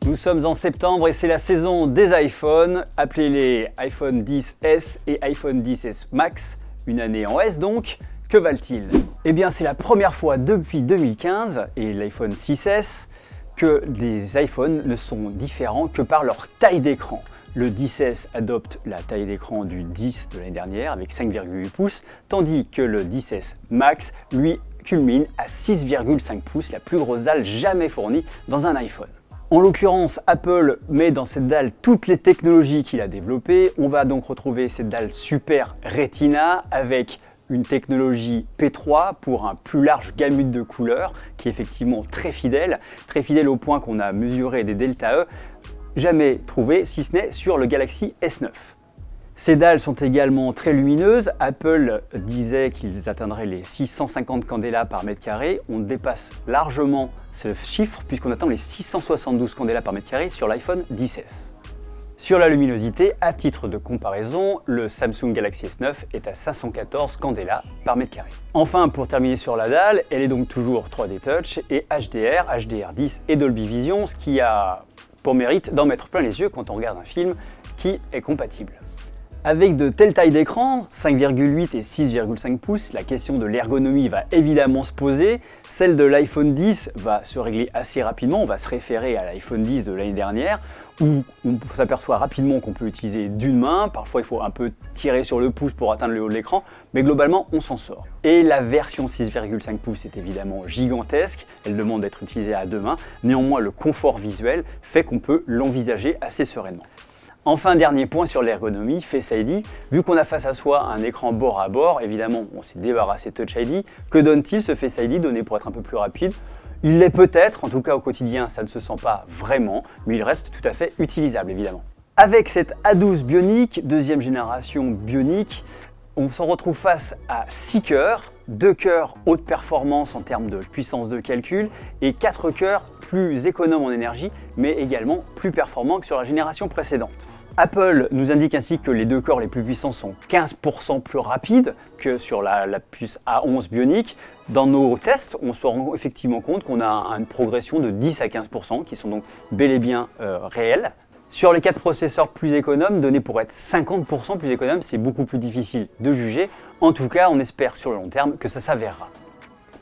Nous sommes en septembre et c'est la saison des iPhones. Appelez-les iPhone XS et iPhone XS Max, une année en S donc. Que valent-ils? Eh bien c'est la première fois depuis 2015 et l'iPhone 6S que les iPhones ne sont différents que par leur taille d'écran. Le 10S adopte la taille d'écran du 10 de l'année dernière avec 5,8 pouces, tandis que le 10S Max, lui, culmine à 6,5 pouces, la plus grosse dalle jamais fournie dans un iPhone. En l'occurrence, Apple met dans cette dalle toutes les technologies qu'il a développées. On va donc retrouver cette dalle Super Retina avec une technologie P3 pour un plus large gamut de couleurs qui est effectivement très fidèle au point qu'on a mesuré des delta E jamais trouvés, si ce n'est sur le Galaxy S9. Ces dalles sont également très lumineuses. Apple disait qu'ils atteindraient les 650 candela par mètre carré. On dépasse largement ce chiffre puisqu'on atteint les 672 candela par mètre carré sur l'iPhone XS. Sur la luminosité, à titre de comparaison, le Samsung Galaxy S9 est à 514 candela par mètre carré. Enfin, pour terminer sur la dalle, elle est donc toujours 3D Touch et HDR, HDR10 et Dolby Vision, ce qui a pour mérite d'en mettre plein les yeux quand on regarde un film qui est compatible. Avec de telles tailles d'écran, 5,8 et 6,5 pouces, la question de l'ergonomie va évidemment se poser. Celle de l'iPhone 10 va se régler assez rapidement, on va se référer à l'iPhone 10 de l'année dernière, où on s'aperçoit rapidement qu'on peut utiliser d'une main, parfois il faut un peu tirer sur le pouce pour atteindre le haut de l'écran, mais globalement on s'en sort. Et la version 6,5 pouces est évidemment gigantesque, elle demande d'être utilisée à deux mains, néanmoins le confort visuel fait qu'on peut l'envisager assez sereinement. Enfin, dernier point sur l'ergonomie, Face ID. Vu qu'on a face à soi un écran bord à bord, évidemment, on s'est débarrassé de Touch ID. Que donne-t-il ce Face ID donné pour être un peu plus rapide? Il l'est peut-être, en tout cas au quotidien, ça ne se sent pas vraiment, mais il reste tout à fait utilisable, évidemment. Avec cette A12 Bionic, deuxième génération Bionic, on se retrouve face à 6 cœurs, 2 cœurs haute performance en termes de puissance de calcul et 4 cœurs plus économes en énergie, mais également plus performants que sur la génération précédente. Apple nous indique ainsi que les 2 corps les plus puissants sont 15% plus rapides que sur la puce A11 Bionic. Dans nos tests, on se rend effectivement compte qu'on a une progression de 10 à 15% qui sont donc bel et bien réels. Sur les 4 processeurs plus économes, donnés pour être 50% plus économes, c'est beaucoup plus difficile de juger. En tout cas, on espère sur le long terme que ça s'avérera.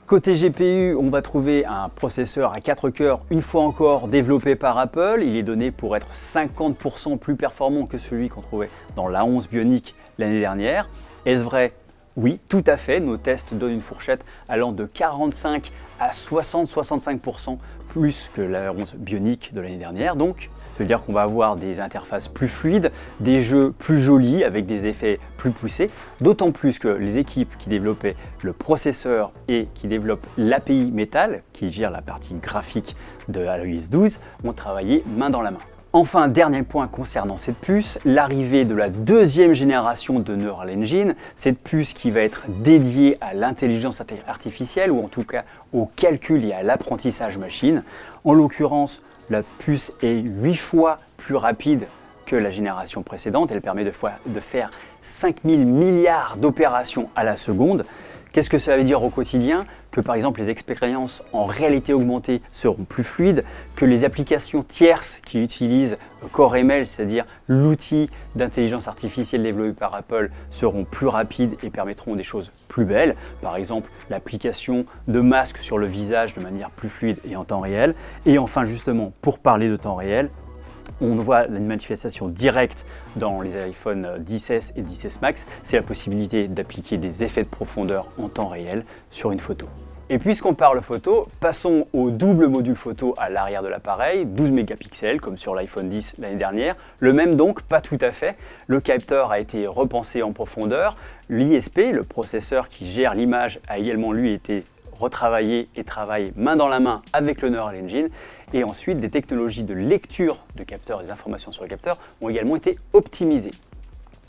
Côté GPU, on va trouver un processeur à 4 cœurs, une fois encore développé par Apple. Il est donné pour être 50% plus performant que celui qu'on trouvait dans l'A11 Bionic l'année dernière. Est-ce vrai? Oui, tout à fait. Nos tests donnent une fourchette allant de 45 à 60-65% plus que l'A11 Bionic de l'année dernière. Donc, ça veut dire qu'on va avoir des interfaces plus fluides, des jeux plus jolis avec des effets plus poussés. D'autant plus que les équipes qui développaient le processeur et qui développent l'API Metal, qui gère la partie graphique de iOS 12, ont travaillé main dans la main. Enfin, dernier point concernant cette puce, l'arrivée de la deuxième génération de Neural Engine, cette puce qui va être dédiée à l'intelligence artificielle ou en tout cas au calcul et à l'apprentissage machine. En l'occurrence, la puce est 8 fois plus rapide que la génération précédente, elle permet de faire 5000 milliards d'opérations à la seconde. Qu'est-ce que cela veut dire au quotidien? Que par exemple les expériences en réalité augmentée seront plus fluides, que les applications tierces qui utilisent CoreML, c'est-à-dire l'outil d'intelligence artificielle développé par Apple, seront plus rapides et permettront des choses plus belles. Par exemple, l'application de masque sur le visage de manière plus fluide et en temps réel. Et enfin justement, pour parler de temps réel, on voit une manifestation directe dans les iPhone XS et XS Max, c'est la possibilité d'appliquer des effets de profondeur en temps réel sur une photo. Et puisqu'on parle photo, passons au double module photo à l'arrière de l'appareil, 12 mégapixels comme sur l'iPhone 10 l'année dernière. Le même donc, pas tout à fait. Le capteur a été repensé en profondeur. L'ISP, le processeur qui gère l'image, a également lui été retravaillé et travaille main dans la main avec le Neural Engine. Et ensuite, des technologies de lecture de capteurs et des informations sur le capteur ont également été optimisées.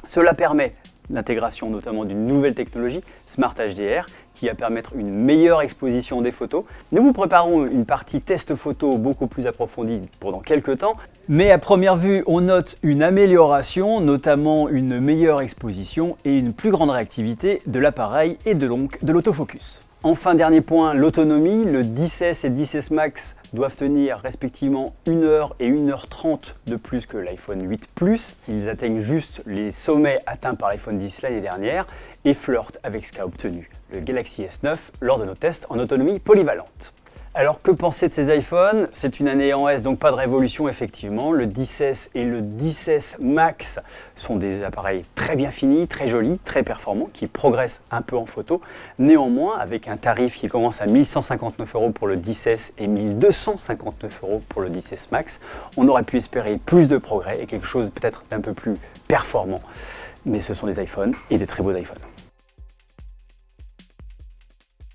Cela permet l'intégration notamment d'une nouvelle technologie, Smart HDR, qui va permettre une meilleure exposition des photos. Nous vous préparons une partie test photo beaucoup plus approfondie pendant quelques temps, mais à première vue, on note une amélioration, notamment une meilleure exposition et une plus grande réactivité de l'appareil et de l'autofocus. Enfin, dernier point, l'autonomie. Le 10S et 10S Max doivent tenir respectivement 1 heure et 1 heure 30 de plus que l'iPhone 8 Plus. Ils atteignent juste les sommets atteints par l'iPhone 10 l'année dernière et flirtent avec ce qu'a obtenu le Galaxy S9 lors de nos tests en autonomie polyvalente. Alors que penser de ces iPhones? C'est une année en S, donc pas de révolution effectivement. Le 10S et le 10S Max sont des appareils très bien finis, très jolis, très performants, qui progressent un peu en photo. Néanmoins, avec un tarif qui commence à 1 159 € pour le 10S et 1 259 € pour le 10S Max, on aurait pu espérer plus de progrès et quelque chose peut-être d'un peu plus performant. Mais ce sont des iPhones et des très beaux iPhones.